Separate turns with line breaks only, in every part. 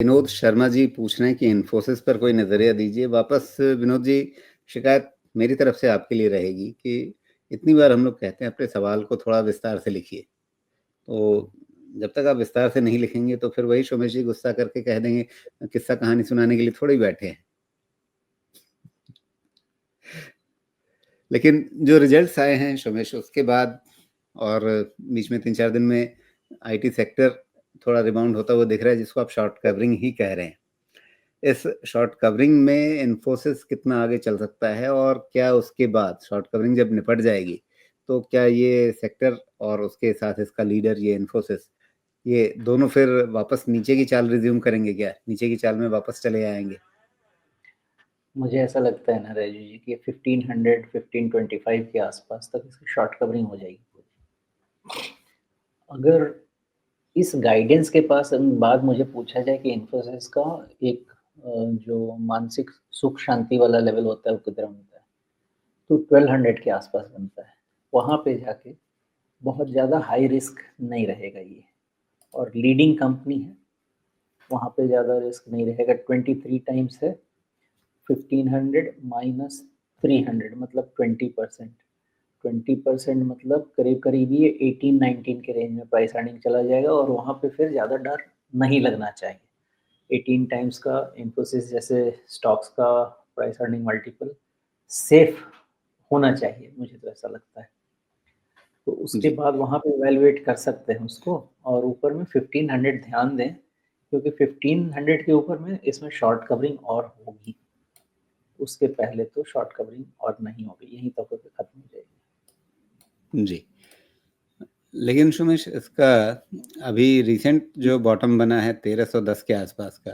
विनोद शर्मा जी पूछ रहे हैं कि इन्फोसिस पर कोई नज़रिया दीजिए। वापस विनोद जी, शिकायत मेरी तरफ से आपके लिए रहेगी कि इतनी बार हम लोग कहते हैं अपने सवाल को थोड़ा विस्तार से लिखिए। तो जब तक आप विस्तार से नहीं लिखेंगे तो फिर वही सोमेश जी गुस्सा करके कह देंगे किस्सा कहानी सुनाने के लिए थोड़ी बैठे हैं। लेकिन जो रिजल्ट्स आए हैं सोमेश, उसके बाद और बीच में 3-4 दिन में आईटी सेक्टर थोड़ा रिबाउंड होता हुआ दिख रहा है, जिसको आप शॉर्ट कवरिंग ही कह रहे हैं। इस शॉर्ट कवरिंग में इन्फोसिस कितना आगे चल सकता है और क्या उसके बाद शॉर्ट कवरिंग जब निपट जाएगी तो क्या ये सेक्टर और उसके साथ इसका लीडर ये इन्फोसिस, ये दोनों फिर वापस नीचे की चाल रिज्यूम करेंगे? क्या नीचे की चाल में वापस चले आएंगे?
मुझे ऐसा लगता है ना राजू जी कि 1500 1525 के आसपास तक इसकी शॉर्ट कवरिंग हो जाएगी। अगर इस गाइडेंस के पास बाद मुझे पूछा जाए कि इन्फोसिस का एक जो मानसिक सुख शांति वाला लेवल होता है वो कितना बनता है, तो 1200 के आसपास बनता है। वहाँ पे जाके बहुत ज़्यादा हाई रिस्क नहीं रहेगा ये, और लीडिंग कंपनी है, वहाँ पे ज़्यादा रिस्क नहीं रहेगा। 23 टाइम्स है, 1500 माइनस 300 मतलब 20%। 20% मतलब करीब करीब ये 18-19 के रेंज में प्राइस अर्निंग चला जाएगा, और वहाँ पे फिर ज़्यादा डर नहीं लगना चाहिए। 18 टाइम्स का इन्फोसिस जैसे स्टॉक्स का प्राइस अर्निंग मल्टीपल सेफ होना चाहिए, मुझे तो ऐसा लगता है। तो उसके
जी
बाद वहाँ पे इवैल्यूएट कर सकते हैं उसको, और ऊपर में 1500 ध्यान दें, क्योंकि 1500 के ऊपर में इसमें शॉर्ट कवरिंग और होगी। उसके पहले तो शॉर्ट कवरिंग और नहीं होगी, यहीं तक होकर खत्म हो जाएगी।
जी। लेकिन सुमेश, इसका अभी रिसेंट जो बॉटम बना है 1310 के आसपास का,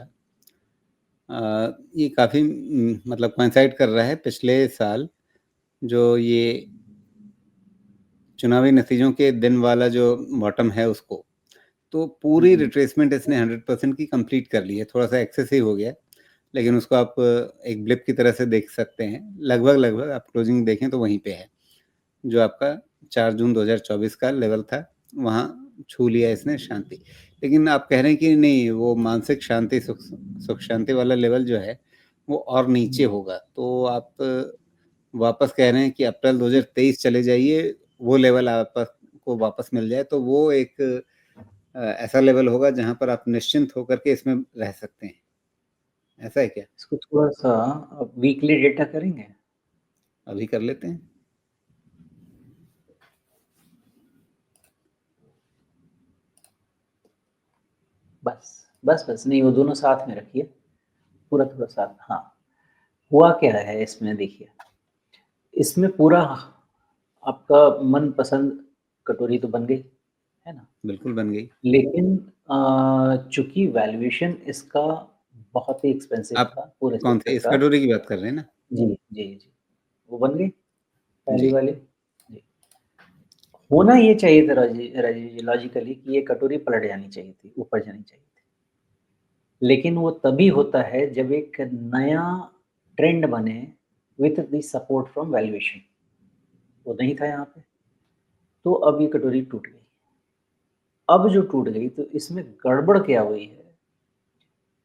ये काफ़ी मतलब कोइंसाइड कर रहा है पिछले साल जो ये चुनावी नतीजों के दिन वाला जो बॉटम है उसको। तो पूरी रिट्रेसमेंट इसने 100% की कंप्लीट कर ली है। थोड़ा सा एक्सेसिव हो गया, लेकिन उसको आप एक ब्लिप की तरह से देख सकते हैं। लगभग लगभग आप क्लोजिंग देखें तो वहीं पे है जो आपका 4 जून 2024 का लेवल था, वहाँ छू लिया इसने शांति। लेकिन आप कह रहे हैं कि नहीं, वो मानसिक शांति, सुख शांति वाला लेवल जो है वो और नीचे होगा। तो आप वापस कह रहे हैं कि अप्रैल 2023 चले जाइए, वो लेवल आपको वापस मिल जाए तो वो एक ऐसा लेवल होगा जहाँ पर आप निश्चिंत होकर के इसमें रह सकते हैं। ऐसा है क्या?
इसको थोड़ा-सा आप वीकली डेटा करेंगे?
अभी कर लेते हैं।
बस नहीं, वो दोनों साथ में रखिए, पूरा थोड़ा साथ। हाँ, हुआ क्या है इसमें देखिए, इसमें पूरा आपका मनपसंद कटोरी तो बन गई, है ना?
बिल्कुल बन गई।
लेकिन चूँकि वैल्यूएशन इसका बहुत ही एक्सपेंसिव
आप
था पूरे
कौन
सेक्टर
से इस
का।
कटोरी की बात कर रहे हैं ना?
जी, जी, जी। वो बन गई पहली
जी।
वाली। जी। होना ये चाहिए था राजीव राजीव जी लॉजिकली कि ये कटोरी पलट जानी चाहिए थी, ऊपर जानी चाहिए थी। लेकिन वो तभी होता है जब एक नया ट्रेंड बने with the support from valuation. वो नहीं था यहाँ पे, तो अब ये कटोरी टूट गई। अब जो टूट गई तो इसमें गड़बड़ क्या हुई है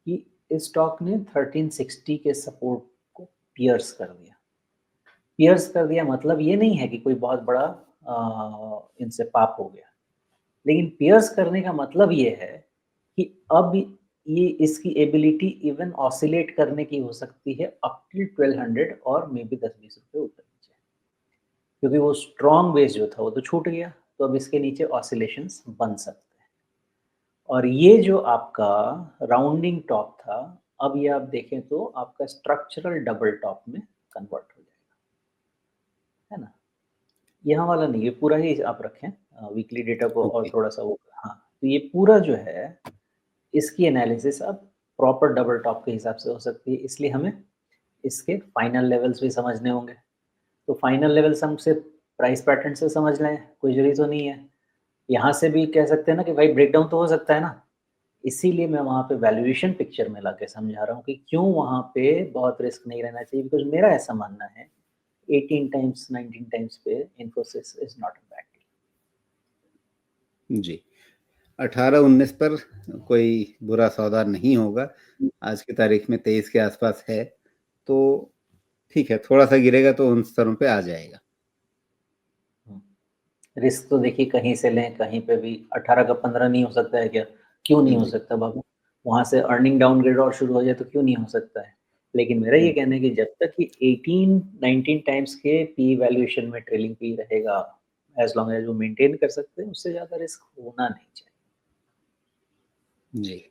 कि इस स्टॉक ने 1360 के सपोर्ट को पियर्स कर दिया। पियर्स कर दिया मतलब ये नहीं है कि कोई बहुत बड़ा इनसे पाप हो गया। लेकिन पियर्स करने का मतलब ये है कि अब ये इसकी एबिलिटी इवन ऑसिलेट करने की हो सकती है अप टिल 1200 और मे बी 10-20 रुपए ऊपर नीचे, क्योंकि वो स्ट्रॉन्ग बेस जो था वो तो छूट गया, तो अब इसके नीचे ऑसिलेशंस बन सकते हैं। और ये जो आपका राउंडिंग टॉप था, अब ये आप देखें तो आपका स्ट्रक्चरल डबल टॉप में कन्वर्ट हो जाएगा, है ना? यहाँ वाला नहीं, ये पूरा ही आप रखें वीकली डेटा को, और
ओके।
थोड़ा-सा वो। हाँ, तो ये पूरा जो है, इसकी एनालिसिस अब प्रॉपर डबल टॉप के हिसाब से हो सकती है, इसलिए हमें इसके फाइनल लेवल्स भी समझने होंगे। तो फाइनल लेवल्स हम सिर्फ प्राइस पैटर्न से समझ लें, कोई ज़रूरी तो नहीं है। यहाँ से भी कह सकते हैं ना कि भाई ब्रेकडाउन तो हो सकता है ना, इसीलिए मैं वहाँ पे वैल्यूएशन पिक्चर में लाके समझा रहा हूँ कि क्यों वहाँ पे बहुत रिस्क नहीं रहना चाहिए, बिकॉज़ मेरा ऐसा मानना है 18 टाइम्स 19 टाइम्स पे Infosys is not a bad deal.
जी। 18-19 पर कोई बुरा सौदा नहीं होगा। आज की तारीख में 23 के आसपास है, तो ठीक है, थोड़ा-सा गिरेगा तो उन स्तरों पे आ जाएगा।
रिस्क तो देखिए कहीं से लें, कहीं पे भी 18 का 15 नहीं हो सकता है क्या? क्यों नहीं हो
जी।
सकता बाबू? वहाँ से अर्निंग डाउनग्रेड और शुरू हो जाए तो क्यों नहीं हो सकता है? लेकिन मेरा ये
हुँ।
कहना है कि जब तक कि 18-19 टाइम्स के पी वैल्यूएशन में ट्रेलिंग पी रहेगा, एज़ लॉन्ग एज़ वो मेंटेन कर सकते हैं, उससे ज़्यादा रिस्क होना नहीं चाहिए।
जी।